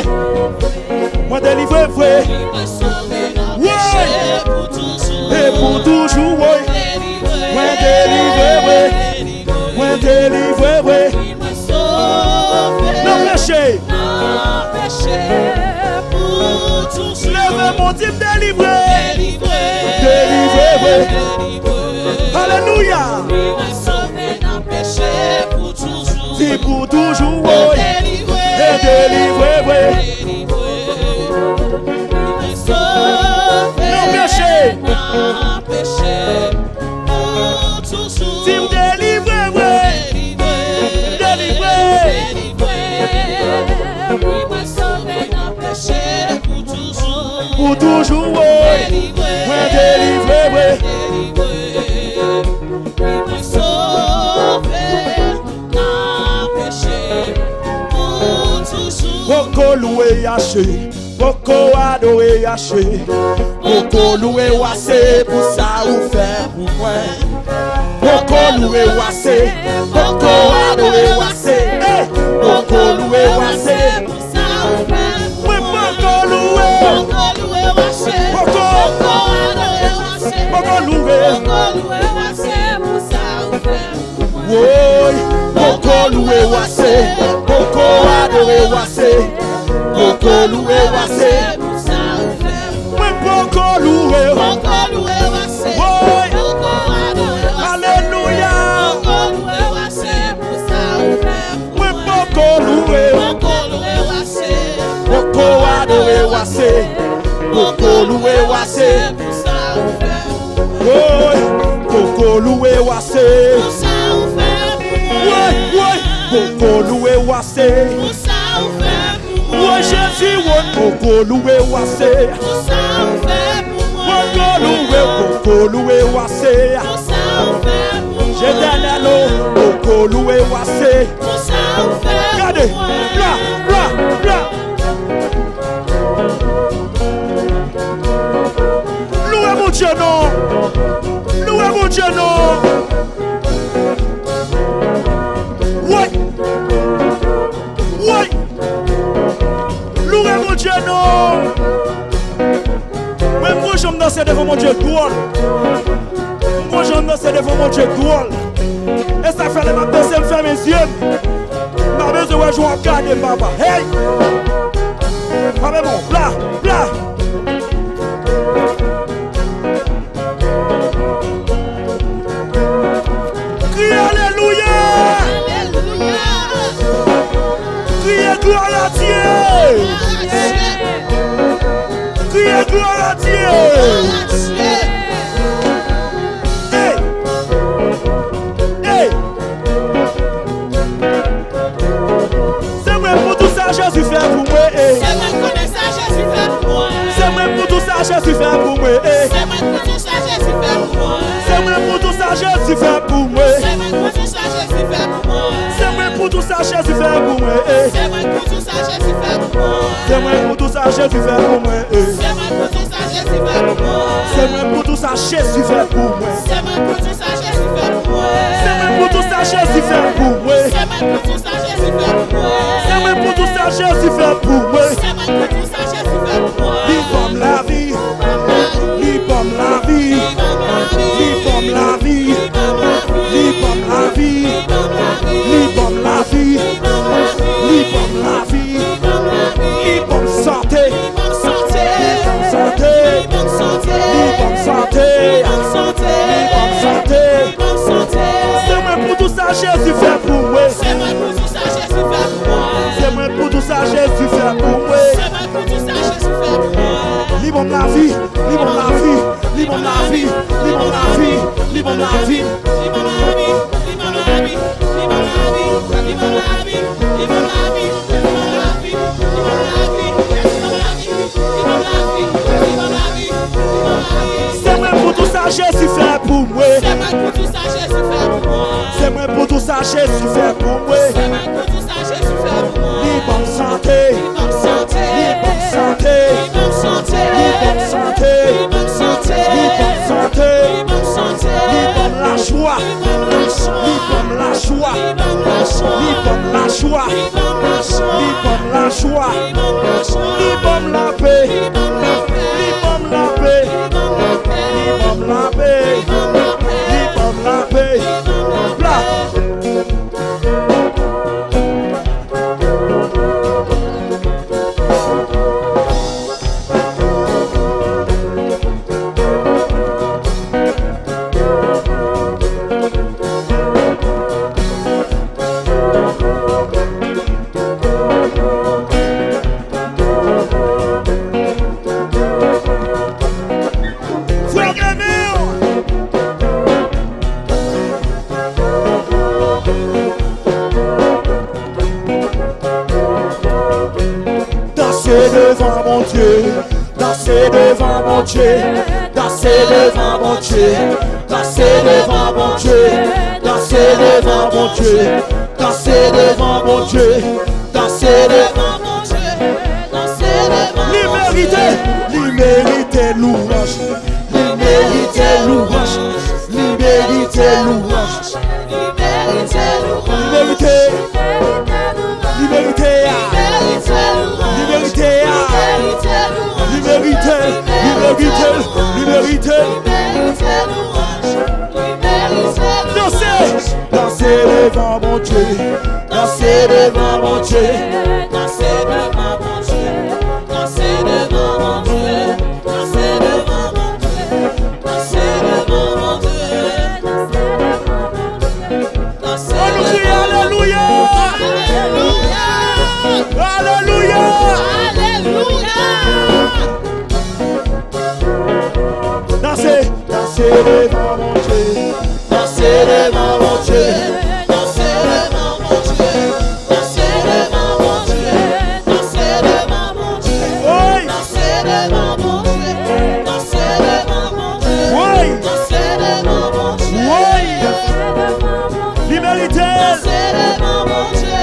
Moi, délivré, vrai. Il m'a sauvé d'un péché pour toujours. Et pour toujours, oui. Moi, délivré, vrai. Moi, délivré, vrai. Il m'a sauvé Non, péché. d'un péché pour toujours. Levez mon type délivré. Délivré. Délivré, vrai. Délivré. Alléluia. Il m'a sauvé d'un péché pour toujours. C'est pour toujours, oui. Délivré. Et délivré, vrai. Délivré. Il m'a sauvé Non, péché. d'un péché pour toujours. Type délivré, vrai. Délivré. Il m'a sauvé d'un péché pour toujours. Pour toujours, oui. Moi, délivré, vrai. Il m'a sauvé d'un péché pour toujours. Boko loué yaché, boko adoré yaché, boko loué wassé pour ça ou faire pour moi. Boko loué wassé, boko adoré wassé, boko loué wassé. Oui, boko loué, boko loué, oui, boko loué wassé, boko adoré wassé, boko loué wassé. Oui, boko loué, oui, alléluia. Oui, boko loué, boko adoré wassé, boko loué wassé. Oui, boko loué wassé. Oui, oui, boko loué wassé. Oui, Jésus, oui, boko loué wassé. Boko loué wassé. J'éternel, boko loué wassé. Regardez, là, là, là. Louez mon Dieu, non. Louez mon Dieu, non. Oui. Oui. Louez mon Dieu, non. Même moi, je me danse devant mon Dieu drôle. Moi, je me danse devant mon Dieu drôle. Et ça fait ma deuxième faire mes yeux. Ma besoin de jouer en garde, papa. Hey! Papa, bon, là, là. Crie Alléluia! Criez gloire à Dieu! Criez gloire à Dieu! Hey! Hey! C'est vrai pour tout ça, Jésus fait pour moi. Hey! C'est vrai pour tout ça, Jésus fait pour moi. C'est vrai pour tout ça, Jésus fait pour moi. Hey! C'est vrai pour tout ça, Jésus fait pour moi. C'est vrai pour tout ça, Jésus fait pour moi. C'est vrai pour tout ça, Jésus fait pour moi. C'est vrai pour tout ça, Jésus fait pour moi. C'est vrai pour tout ça, Jésus fait pour moi. C'est vrai pour tout ça, Jésus fait pour moi. C'est vrai pour tout ça, Jésus fait pour moi. C'est vrai pour tout ça, Jésus fait pour moi. C'est vrai pour tout ça, Jésus fait pour moi. C'est vrai pour tout ça, Jésus fait pour moi. C'est vrai pour tout ça, Jésus fait pour moi. C'est vrai pour tout ça, Jésus fait pour moi. C'est vrai pour tout ça, Jésus fait pour moi. Il comme la vie. Il comme la vie. Il comme la vie. Il comme la vie. Il comme la vie. Il comme la vie. Il comme santé. Santé. Santé. Santé. Santé. C'est moi pour tout ça, Jésus fait pour moi. C'est moi pour tout ça, Jésus fait pour moi. C'est moi pour tout ça, Jésus fait pour moi. C'est moi pour tout ça, Jésus fait pour moi. Libre la vie, libre la vie, libre la vie, libre la vie, libre la vie, libre la vie, libre la vie, libre la vie, libre la vie, libre la vie, c'est moi pour tout ça, Jésus fait pour moi. C'est moi pour tout ça, Jésus fait pour moi. C'est moi pour tout ça, Jésus fait pour moi. C'est moi pour tout ça, Jésus fait pour moi. Libre santé, libre santé, libre santé, libre santé, libre santé, libre santé. joie. Li pomme la joie. Li pomme la joie. Li pomme la joie. Li pomme la paix. Li pomme la paix. Li pomme la paix. Li pomme la paix. Bla. Devant mon Dieu, danser devant mon Dieu, danser devant mon Dieu, danser devant mon Dieu, danser devant mon Dieu, danser devant mon Dieu, danser devant mon Dieu, danser devant mon Dieu. L'imérité louange, l'imérité louange, l'imérité louange, l'imérité louange, l'imérité. L'imérité. Danser devant mon Dieu, danser devant mon Dieu, danser devant mon Dieu, danser devant mon Dieu, danser devant mon Dieu, danser devant mon Dieu, danser. On nous crie alléluia, alléluia, alléluia. Danser devant mon Dieu, danser devant mon Dieu, danser devant mon Dieu, danser devant mon Dieu, danser devant mon Dieu, danser devant mon Dieu, danser devant mon Dieu, danser devant mon Dieu, l'imérité, danser devant mon Dieu,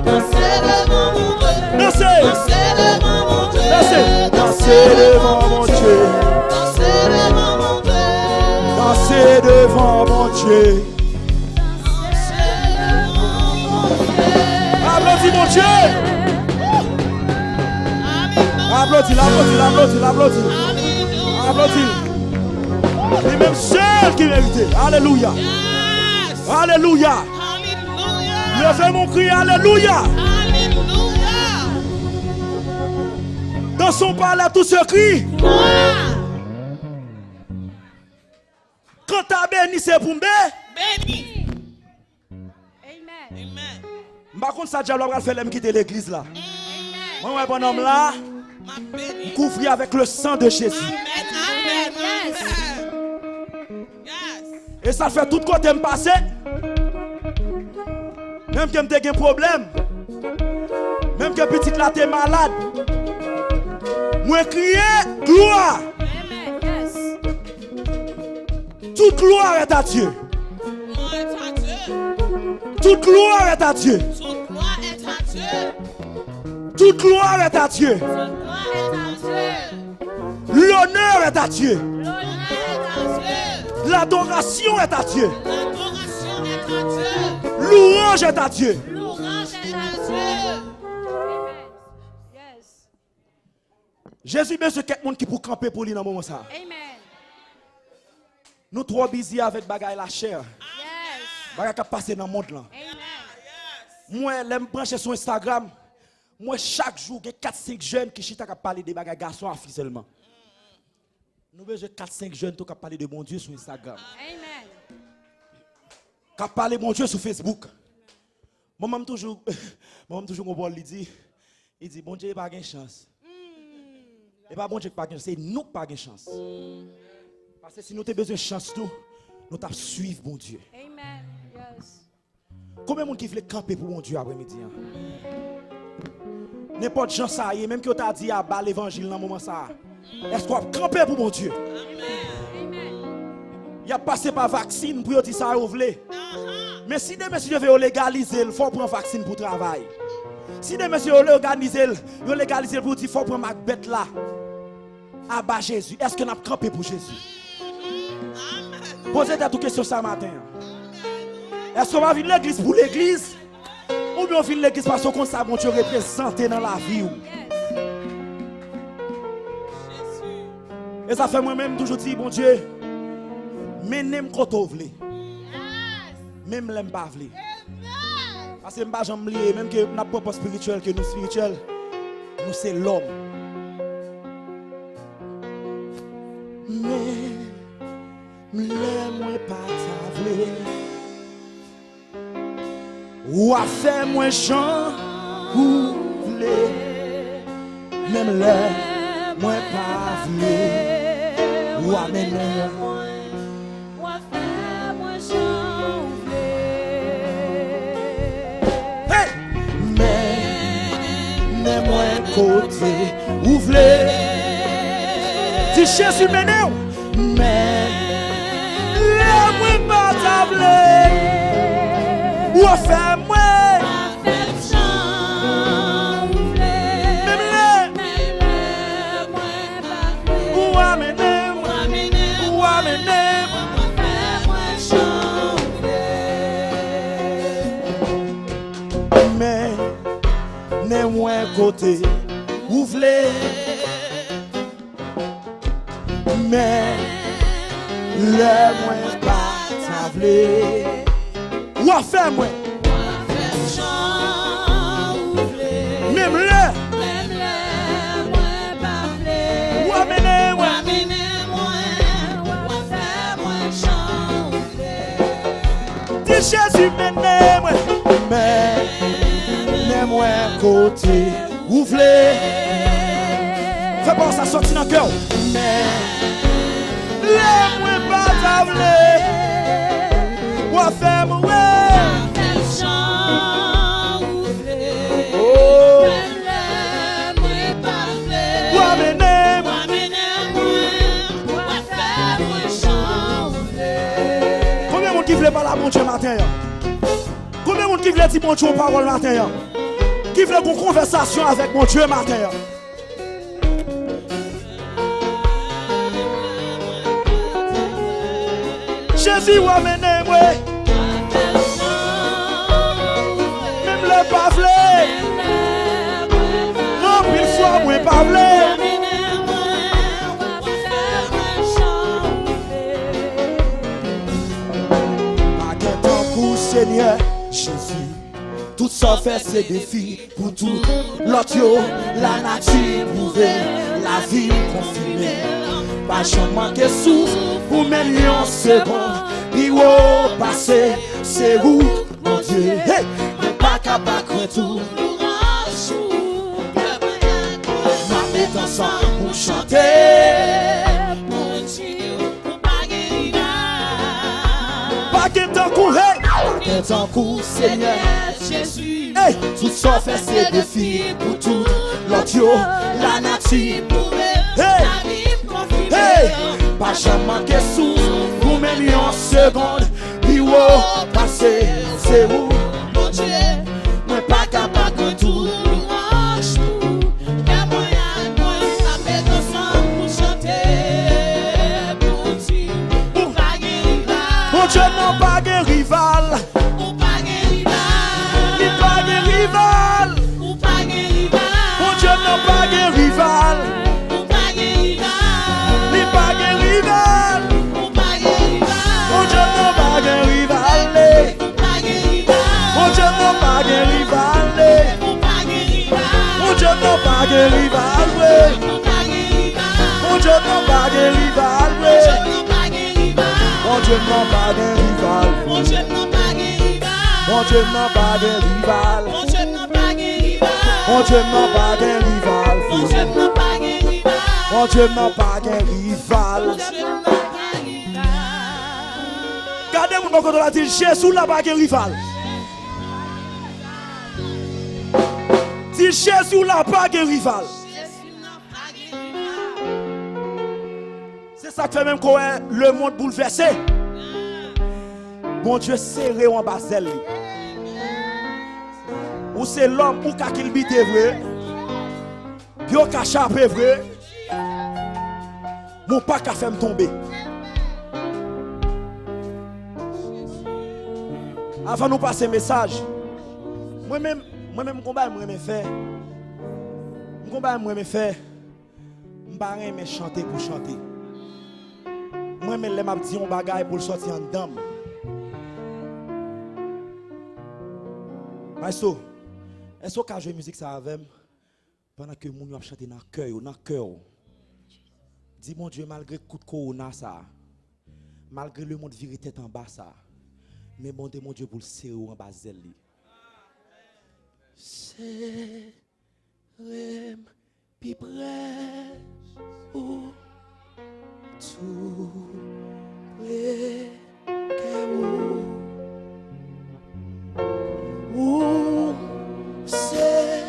danser devant mon Dieu, danser devant mon Dieu, danser devant mon Dieu. Danser devant mon Dieu. Applaudis mon Dieu. Applaudis, applaudis, applaudis. Applaudis. Et même seul qui méritait. Alléluia. Alléluia. Levez mon cri. Alléluia. Dans son palais tout se crie. Quand tu as béni, c'est pour me béni. Amen. Par contre, ça, diable va faire l'homme quitter l'église là. Moi, bon homme là, couvrir avec le sang de Jésus. Et ça fait tout côté me passer. Même que j'ai un problème. Même que petite là, t'es malade. Moi, crier gloire. Toute gloire est à Dieu. Toute gloire est à Dieu. Toute gloire est à Dieu. L'honneur est à Dieu. L'adoration est à Dieu. Louange est à Dieu. Jésus besoin de quelqu'un qui pour camper pour lui dans le moment ça. Nous trop busy avec bagaille la chair. Bagaille qui passe dans le monde là. Moi, j'aime brancher sur Instagram. Moi, chaque jour, il y a 4-5 jeunes qui chita qui parler de bagaille garçons à filles seulement. Nous besoin 4-5 jeunes qui parler de mon Dieu sur Instagram. Qui parler de mon Dieu sur Facebook. Moi-même toujours mon bon il dit bon Dieu n'a pas de chance. Et pas bon Dieu qui pas de chance, c'est nous qui pas de chance. Parce que si nous avons besoin de chance, nous devons suivre mon Dieu. Amen. Yes. Combien de gens qui veulent camper pour mon Dieu après-midi? N'importe gens ça y est, même que tu as dit à bas l'évangile dans le moment ça. Est-ce qu'on va camper pour mon Dieu? Amen. Il a passé par vaccine pour dire ça vous voulez. Mais si des messieurs veulent légaliser, il faut prendre vaccine pour travail. Si des messieurs veulent légaliser pour dire il faut prendre Macbeth là. À bas Jésus. Est-ce qu'on a campé pour Jésus? Posez-vous toute question ce matin. Est-ce qu'on va venir l'église pour l'église? Ou bien on vient l'église parce qu'on ça bon Dieu représenté dans la vie? Et ça fait moi-même toujours dire, bon Dieu, mais n'aime quand on veut. Même l'aime pas veut. Parce que je ne sais même que nous pas spirituel que nous spirituels, nous c'est l'homme. Mais l'aime pas ta veut. Ou a fait moins chant ou voulez. Même l'aime pas veut. Ou a mené côté ouvrez si Jésus m'énerve mais moi pas table ou à faire moi ou à mener mais n'est moins côté ouvrez mais le moins pas tablé ou à faire moi même le ou à mener moi dis Jésus mener moi mais n'est moins côté ouvrez fais pas ça sortir dans le cœur mais le moins pas tablé ou à faire moi par la bon Dieu matin. Combien de monde qui veut dire bon Dieu en parole matin? Qui veut une conversation avec mon Dieu matin? Jésus ou amenez moi. Même le pavlé. Non, une fois moi pavlé. Seigneur Jésus, tout ça fait ses défis pour tout l'autre, la nature prouver, la vie confirmée. Pas jamais manquer souffle pour mener en seconde, puis au passé, c'est où mon Dieu, hey, pas capable de tout. Ma mettre ensemble pour chanter. Pas qu'il t'en court, en cours, Seigneur Jésus, hey, tout ça fait ses défis pour tout l'autre, la nature hey, la vie confirmée. Hey, pas jamais manquer souffle pour même en seconde, puis au passé, c'est où mon Dieu, moi pas capable de tout. Mon Dieu n'a pas de rival. Mon Dieu n'a pas de rival. Ni pas de rival. Mon Dieu n'a pas de rival. Mon Dieu n'a pas de rival. Mon Dieu n'a pas de rival. Mon Dieu n'a pas de rival. Mon Dieu n'a pas de rival. Mon Dieu n'a pas de rival. Mon Dieu n'a pas de rival. Mon Dieu n'a pas de rival. Mon Dieu n'a pas de rival. Gardez mon côté la dit Jésus n'a pas de rival. Dis Jésus n'a pas de rival. C'est ça qui fait même qu'on est le monde bouleversé. Bon Dieu serré en bas d'elle. Ou c'est l'homme ou qu'a qu'il bite vrai. Puis on qu'a chapé vrai. Mon pas qu'a fait me tomber. Avant de nous passer message, moi-même, combat, moi me faire. Combat, moi me faire. M'pa me chanter pour chanter. Moi-même, les m'a dit un bagage pour sortir en dedans. Maestro, est-ce que jouer musique ça avec pendant que moun yo a chanté dans le cœur. Dis mon Dieu, malgré coup de corona ça, malgré le monde viré tête en bas ça, mais bon Dieu pour le serrer en bas zèle. C'est pi près ou tout près ou c'est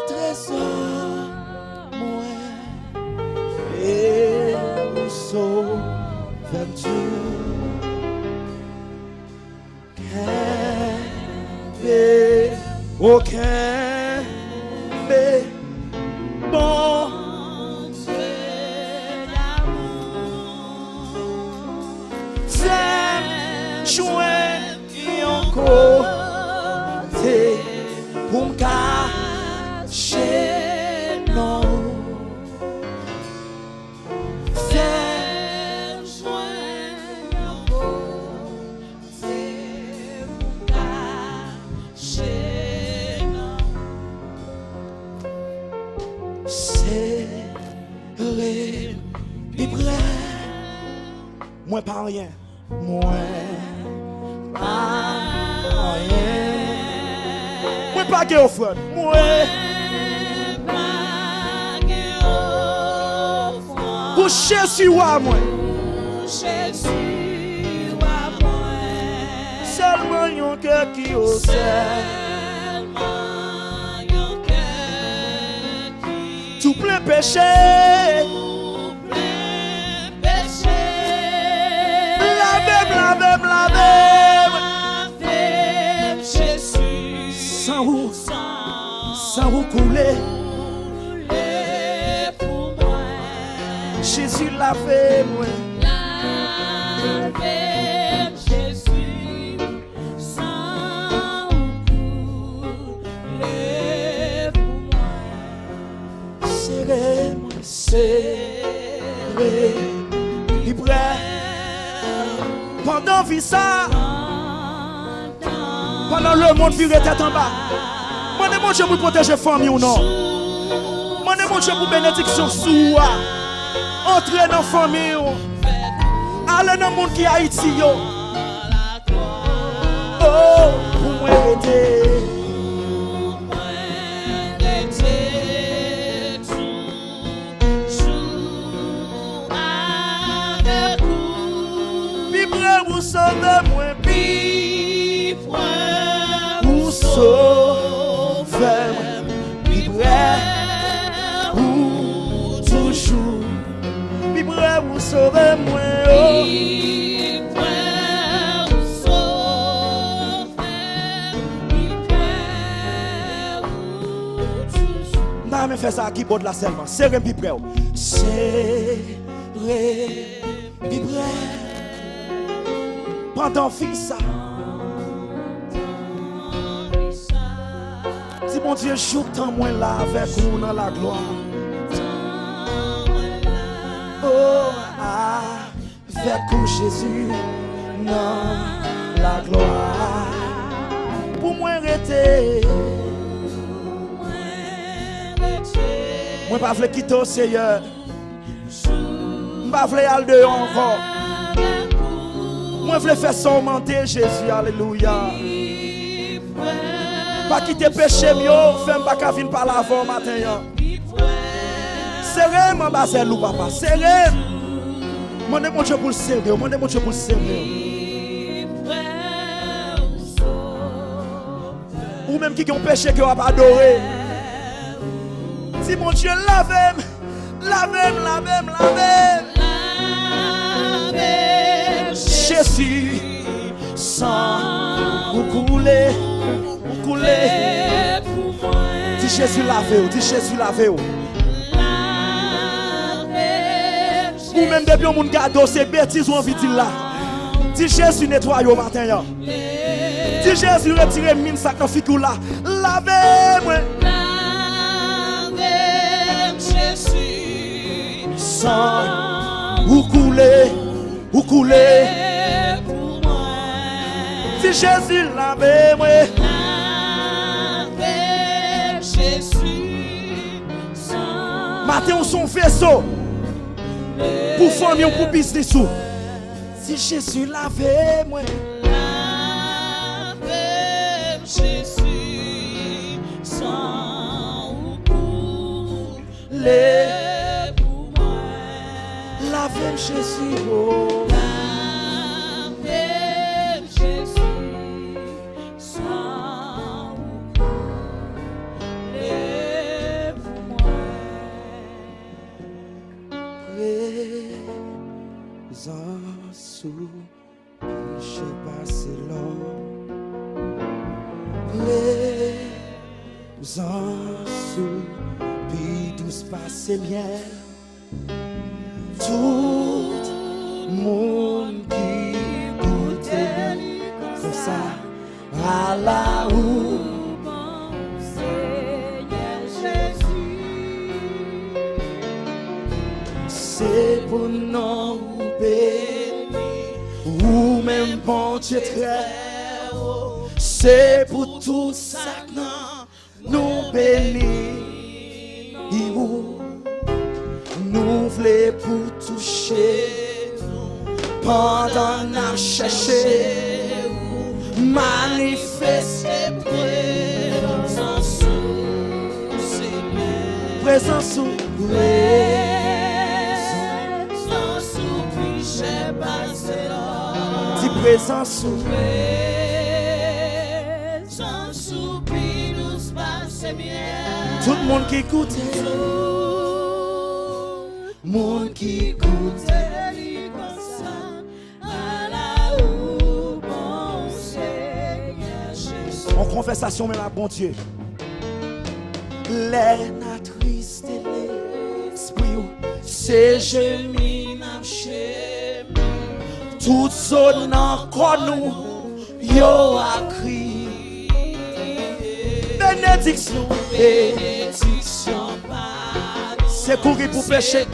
trésor moi et nous sauve-tu aucun bon Dieu d'amour c'est jouer encore pour me cacher non c'est jouer encore c'est pour me cacher non c'est libre moi pas rien moi pas rien moi pas que offre moi pas que offre pour Jésus wa moi Jésus wa moi seulement yon cœur qui ose seulement yon cœur qui tout plein péché sans vous couler pour moi Jésus l'a fait moi Jésus sans vous couler pour moi serrez-moi serrez libre pendant vie ça pendant le monde vire tête en bas moi mon Dieu pour protéger famille ou non moi mon Dieu pour bénédiction sous entrer dans famille aller dans le monde qui Haïti yo oh pour moi aider vous sauvez moi vivre vous sauvez vivre pour toujours vivre vous sauvez moi vivre vous sauvez vivre pour toujours n'a me fait ça qui borde la seulement serré vivre serré vivre pendant vie ça si mon Dieu joue tant moins là avec vous dans la gloire oh avec vous Jésus dans la gloire pour moi arrêter moi pas vle quitter au Seigneur pas vle aller dehors encore moi je veux faire surmonter Jésus, alléluia. Pas quitter péché mieux, femme pas qu'à venir par l'avant matin. Serré mon basel ou papa, serré. Mon Dieu pour le serrer, mon Dieu pour le serrer. Ou même qui ont péché qui ont pas adoré. Si mon Dieu lave-moi, Jésus, sans vous couler. Dis Jésus lave-vous, dis Jésus lave-vous. Ou même depuis on garde ces bêtises ou envie de là. Dis Jésus nettoie au matin. Dis Si Jésus retire mine sac dans fikou là, lavez-moi. Lavez Jésus. Sang ou couler, ou couler. Pour moi. Si Jésus lavez-moi. Lavez Jésus. Sang. Matin on son vaisseau. Pour famille ou pour business. Si Jésus lavez-moi. Jésus, sans ou pour moi. Lavez Jésus, oh. Lavez Jésus, sans ou pour moi. Présence sous péché passé l'homme. Présence puis douce passe bien. Tout monde qui goûtait comme ça à la où Seigneur Jésus, c'est pour nous béni ou même bon Dieu très haut. C'est pour tout ça que nous bénissons. Nous voulons pour toucher pendant nous chercher. Manifester présence Seigneur, présence ou présence ou péché passé là. Si présence ou tout le monde qui écoute, monde qui écoute, en confessation, mais la bon Dieu, les natrices de l'esprit, c'est gémi, toute zone encore nous, yo a crié. Bénédiction, c'est courir pour pécher.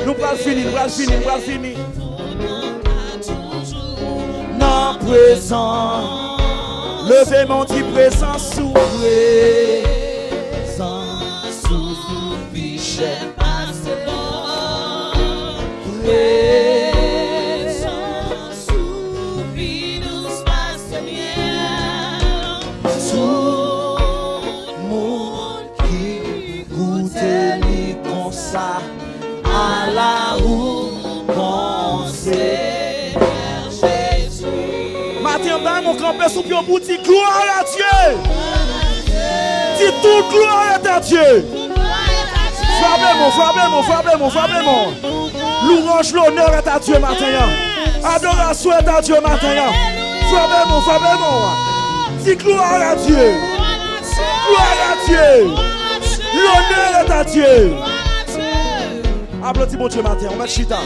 Nous allons finir, nous allons finir. Non, présent, levez mon petit présent sous présent, sous péché. À la où penser Jésus. Matin, mon campé sous pied boutique, gloire à Dieu. Dis toute gloire est à Dieu. Frappez-moi. Louange, l'honneur est à Dieu matin. Adoration est à Dieu matin. Frappez-moi. Dis gloire à Dieu. Gloire à Dieu. L'honneur est à Dieu. Applaudis mon Dieu matin, on met chita.